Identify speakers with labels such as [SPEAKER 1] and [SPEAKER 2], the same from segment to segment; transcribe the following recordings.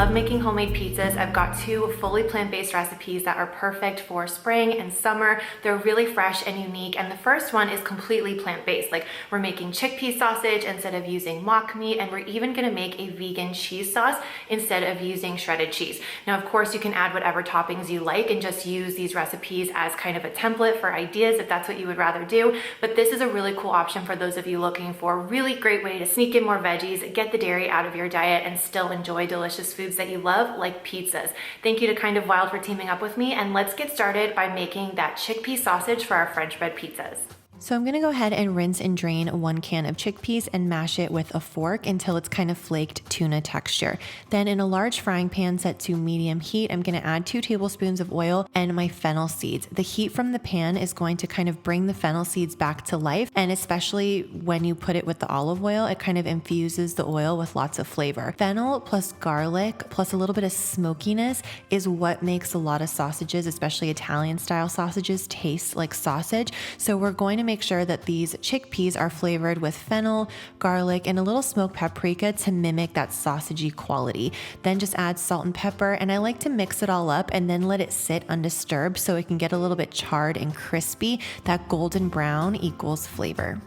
[SPEAKER 1] love making homemade pizzas. I've got two fully plant-based recipes that are perfect for spring and summer. They're really fresh and unique, and the first one is completely plant-based. Like, we're making chickpea sausage instead of using mock meat, and we're even gonna make a vegan cheese sauce instead of using shredded cheese. Now, of course, you can add whatever toppings you like and just use these recipes as kind of a template for ideas if that's what you would rather do, but this is a really cool option for those of you looking for a really great way to sneak in more veggies, get the dairy out of your diet, and still enjoy delicious foods that you love, like pizzas. Thank you to Kind of Wild for teaming up with me, and let's get started by making that chickpea sausage for our French bread pizzas. So I'm gonna go ahead and rinse and drain 1 can of chickpeas and mash it with a fork until it's kind of flaked tuna texture. Then in a large frying pan set to medium heat, I'm gonna add 2 tablespoons of oil and my fennel seeds. The heat from the pan is going to kind of bring the fennel seeds back to life, and especially when you put it with the olive oil, it kind of infuses the oil with lots of flavor. Fennel plus garlic plus a little bit of smokiness is what makes a lot of sausages, especially Italian style sausages, taste like sausage. So we're going to make sure that these chickpeas are flavored with fennel, garlic, and a little smoked paprika to mimic that sausagey quality. Then just add salt and pepper, and I like to mix it all up and then let it sit undisturbed so it can get a little bit charred and crispy. That golden brown equals flavor.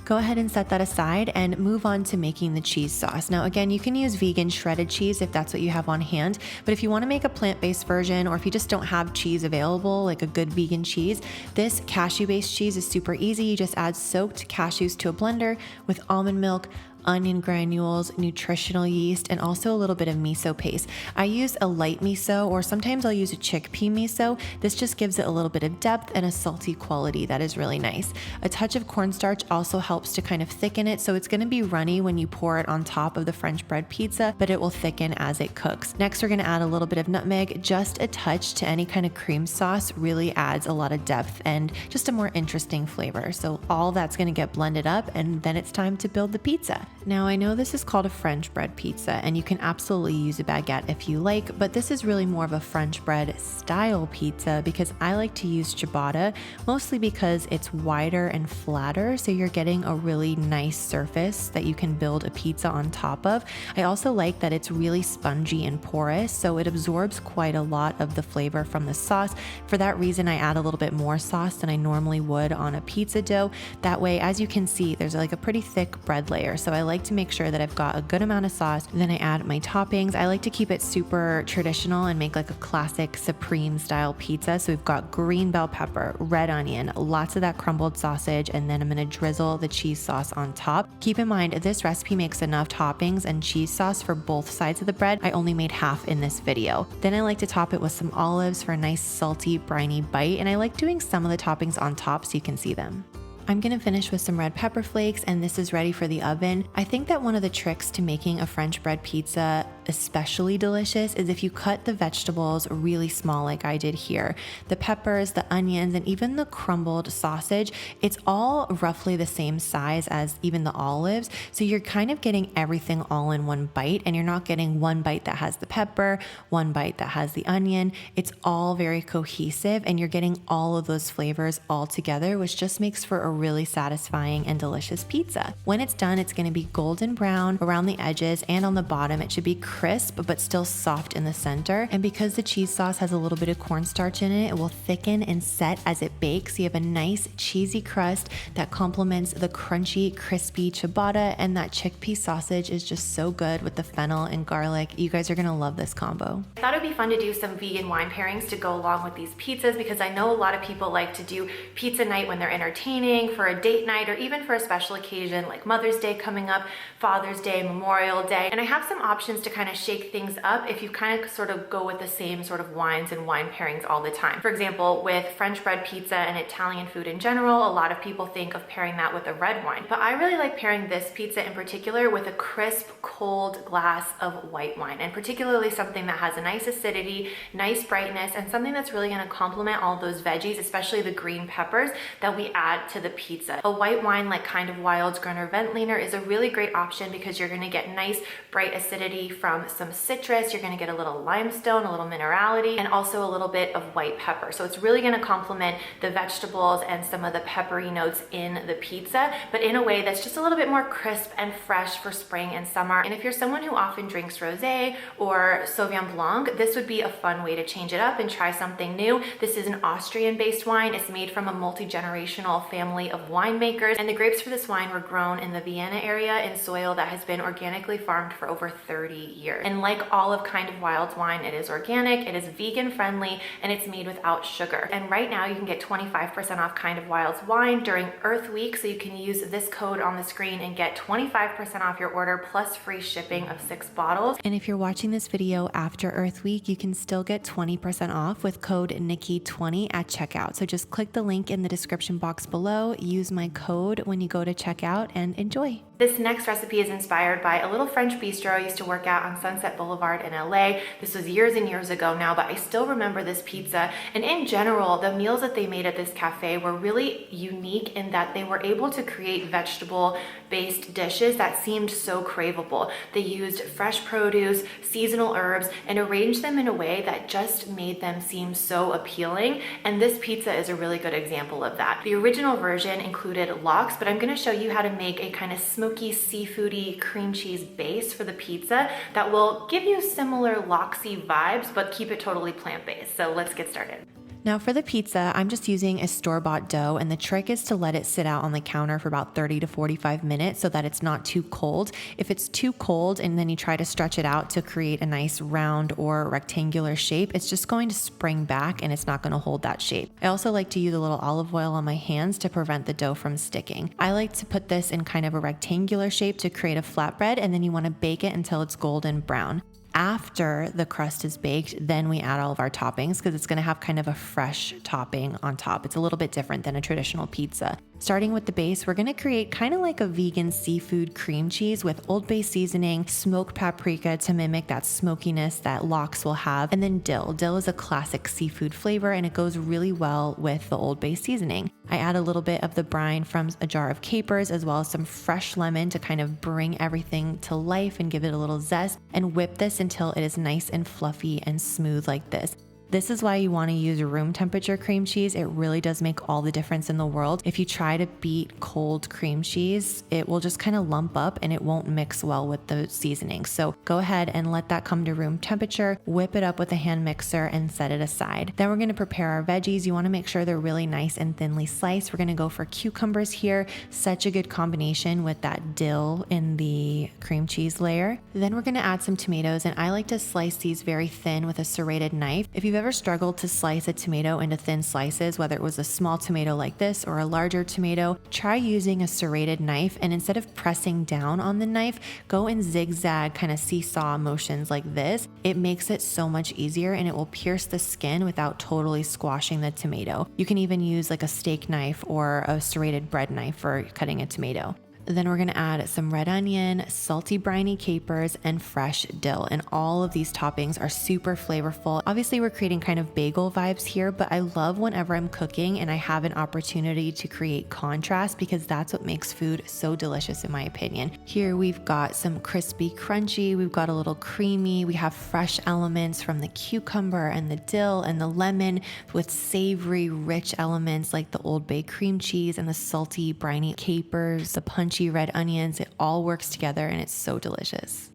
[SPEAKER 1] Go ahead and set that aside and move on to making the cheese sauce. Now, again, you can use vegan shredded cheese if that's what you have on hand, but if you want to make a plant-based version, or if you just don't have cheese available, like a good vegan cheese, this cashew-based cheese is super easy. You just add soaked cashews to a blender with almond milk, onion granules, nutritional yeast, and also a little bit of miso paste. I use a light miso, or sometimes I'll use a chickpea miso. This just gives it a little bit of depth and a salty quality that is really nice. A touch of cornstarch also helps to kind of thicken it, so it's going to be runny when you pour it on top of the French bread pizza, but it will thicken as it cooks. Next, we're going to add a little bit of nutmeg. Just a touch to any kind of cream sauce really adds a lot of depth and just a more interesting flavor. So all that's going to get blended up, and then it's time to build the pizza. Now, I know this is called a French bread pizza, and you can absolutely use a baguette if you like, but this is really more of a French bread style pizza because I like to use ciabatta, mostly because it's wider and flatter, so you're getting a really nice surface that you can build a pizza on top of. I also like that it's really spongy and porous, so it absorbs quite a lot of the flavor from the sauce. For that reason, I add a little bit more sauce than I normally would on a pizza dough. That way, as you can see, there's like a pretty thick bread layer, so I like to make sure that I've got a good amount of sauce. Then I add my toppings. I like to keep it super traditional and make like a classic supreme style pizza. So we've got green bell pepper, red onion, lots of that crumbled sausage, and then I'm gonna drizzle the cheese sauce on top. Keep in mind, this recipe makes enough toppings and cheese sauce for both sides of the bread. I only made half in this video. Then I like to top it with some olives for a nice salty, briny bite, and I like doing some of the toppings on top so you can see them. I'm gonna finish with some red pepper flakes, and this is ready for the oven. I think that one of the tricks to making a French bread pizza especially delicious is if you cut the vegetables really small like I did here. The peppers, the onions, and even the crumbled sausage, it's all roughly the same size as even the olives. So you're kind of getting everything all in one bite, and you're not getting one bite that has the pepper, one bite that has the onion. It's all very cohesive, and you're getting all of those flavors all together, which just makes for a really satisfying and delicious pizza. When it's done, it's gonna be golden brown around the edges, and on the bottom, it should be crisp, but still soft in the center. And because the cheese sauce has a little bit of cornstarch in it, it will thicken and set as it bakes. You have a nice cheesy crust that complements the crunchy, crispy ciabatta, and that chickpea sausage is just so good with the fennel and garlic. You guys are gonna love this combo. I thought it'd be fun to do some vegan wine pairings to go along with these pizzas, because I know a lot of people like to do pizza night when they're entertaining, for a date night, or even for a special occasion like Mother's Day coming up, Father's Day, Memorial Day. And I have some options to kind of shake things up if you kind of sort of go with the same sort of wines and wine pairings all the time. For example, with French bread pizza and Italian food in general, a lot of people think of pairing that with a red wine. But I really like pairing this pizza in particular with a crisp, cold glass of white wine, and particularly something that has a nice acidity, nice brightness, and something that's really gonna complement all those veggies, especially the green peppers that we add to the pizza. A white wine like Kind of Wild's Gruner Veltliner is a really great option because you're gonna get nice bright acidity from some citrus, you're gonna get a little limestone, a little minerality, and also a little bit of white pepper. So it's really gonna complement the vegetables and some of the peppery notes in the pizza, but in a way that's just a little bit more crisp and fresh for spring and summer. And if you're someone who often drinks rosé or Sauvignon Blanc, this would be a fun way to change it up and try something new. This is an Austrian-based wine. It's made from a multi-generational family of winemakers, and the grapes for this wine were grown in the Vienna area in soil that has been organically farmed for over 30 years. And like all of Kind of Wild's wine, it is organic, it is vegan friendly, and it's made without sugar. And right now you can get 25% off Kind of Wild's wine during Earth Week, so you can use this code on the screen and get 25% off your order plus free shipping of 6 bottles.
[SPEAKER 2] And if you're watching this video after Earth Week, you can still get 20% off with code Nikki20 at checkout. So just click the link in the description box below, use my code when you go to checkout, and enjoy.
[SPEAKER 1] This next recipe is inspired by a little French bistro I used to work at on Sunset Boulevard in LA. This was years and years ago now, but I still remember this pizza. And in general, the meals that they made at this cafe were really unique in that they were able to create vegetable-based dishes that seemed so craveable. They used fresh produce, seasonal herbs, and arranged them in a way that just made them seem so appealing. And this pizza is a really good example of that. The original version included lox, but I'm gonna show you how to make a kind of smoky, seafoody cream cheese base for the pizza that will give you similar loxy vibes, but keep it totally plant-based. So let's get started.
[SPEAKER 2] Now for the pizza, I'm just using a store-bought dough, and the trick is to let it sit out on the counter for about 30 to 45 minutes so that it's not too cold. If it's too cold and then you try to stretch it out to create a nice round or rectangular shape, it's just going to spring back and it's not going to hold that shape. I also like to use a little olive oil on my hands to prevent the dough from sticking. I like to put this in kind of a rectangular shape to create a flatbread, and then you want to bake it until it's golden brown. After the crust is baked, then we add all of our toppings because it's going to have kind of a fresh topping on top. It's a little bit different than a traditional pizza. Starting with the base, we're going to create kind of like a vegan seafood cream cheese with Old Bay seasoning, smoked paprika to mimic that smokiness that lox will have, and then dill. Dill is a classic seafood flavor and it goes really well with the Old Bay seasoning. I add a little bit of the brine from a jar of capers as well as some fresh lemon to kind of bring everything to life and give it a little zest, and whip this until it is nice and fluffy and smooth like this. This is why you want to use room temperature cream cheese. It really does make all the difference in the world. If you try to beat cold cream cheese, it will just kind of lump up and it won't mix well with the seasoning. So go ahead and let that come to room temperature, whip it up with a hand mixer and set it aside. Then we're going to prepare our veggies. You want to make sure they're really nice and thinly sliced. We're going to go for cucumbers here. Such a good combination with that dill in the cream cheese layer. Then we're going to add some tomatoes, and I like to slice these very thin with a serrated knife. If you've ever struggled to slice a tomato into thin slices, whether it was a small tomato like this or a larger tomato, try using a serrated knife, and instead of pressing down on the knife, go in zigzag kind of seesaw motions like this. It makes it so much easier and it will pierce the skin without totally squashing the tomato. You can even use like a steak knife or a serrated bread knife for cutting a tomato. Then we're going to add some red onion, salty briny capers, and fresh dill. And all of these toppings are super flavorful. Obviously, we're creating kind of bagel vibes here, but I love whenever I'm cooking and I have an opportunity to create contrast, because that's what makes food so delicious in my opinion. Here we've got some crispy crunchy, we've got a little creamy, we have fresh elements from the cucumber and the dill and the lemon with savory, rich elements like the Old Bay cream cheese and the salty briny capers, the punchy red onions. It all works together and it's so delicious.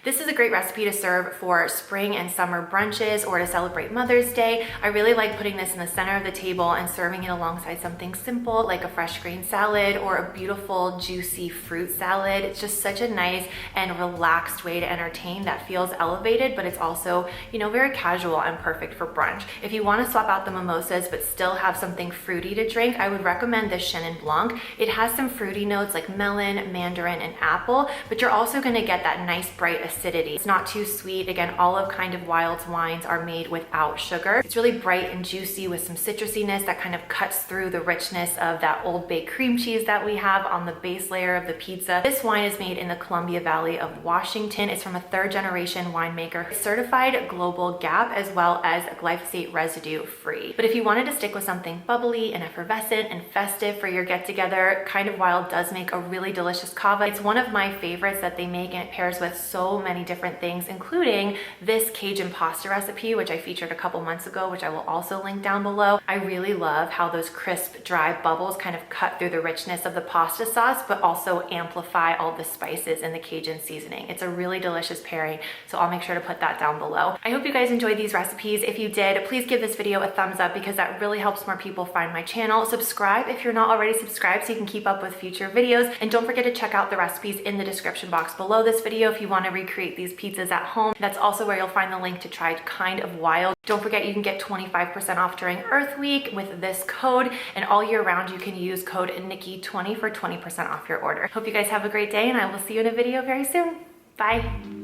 [SPEAKER 1] This is a great recipe to serve for spring and summer brunches or to celebrate Mother's Day. I really like putting this in the center of the table and serving it alongside something simple like a fresh green salad or a beautiful juicy fruit salad. It's just such a nice and relaxed way to entertain that feels elevated, but it's also, you know, very casual and perfect for brunch. If you want to swap out the mimosas but still have something fruity to drink, I would recommend this Chenin Blanc. It has some fruity notes like melon, mandarin, and apple, but you're also going to get that nice bright acidity. It's not too sweet. Again, all of Kind of Wild's wines are made without sugar. It's really bright and juicy with some citrusiness that kind of cuts through the richness of that Old Bay cream cheese that we have on the base layer of the pizza. This wine is made in the Columbia Valley of Washington. It's from a third-generation winemaker. It's certified Global GAP as well as glyphosate residue free. But if you wanted to stick with something bubbly and effervescent and festive for your get-together, Kind of Wild does make a really delicious cava. It's one of my favorites that they make, and it pairs with so many different things, including this Cajun pasta recipe, which I featured a couple months ago, which I will also link down below. I really love how those crisp, dry bubbles kind of cut through the richness of the pasta sauce, but also amplify all the spices in the Cajun seasoning. It's a really delicious pairing, so I'll make sure to put that down below. I hope you guys enjoyed these recipes. If you did, please give this video a thumbs up because that really helps more people find my channel. Subscribe if you're not already subscribed so you can keep up with future videos, and don't forget to check out the recipes in the description box below this video if you want to recreate these pizzas at home. That's also where you'll find the link to try Kind of Wild. Don't forget you can get 25% off during Earth Week with this code, and all year round you can use code Nikki20 for 20% off your order. Hope you guys have a great day, and I will see you in a video very soon. Bye.